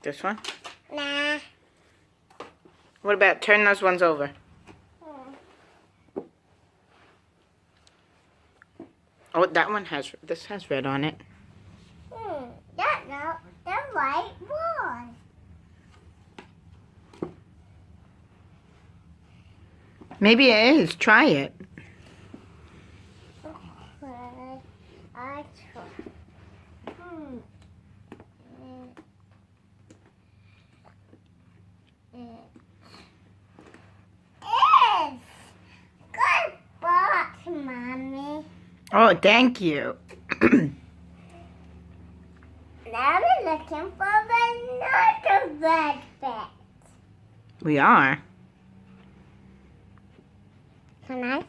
this one? Nah. What about turn those ones over? Oh, that one this has red on it. That's the right one. Maybe it is. Try it. Okay, I try. It's good box, Mommy. Oh, thank you. Now we're looking for another red bit. We are. Can I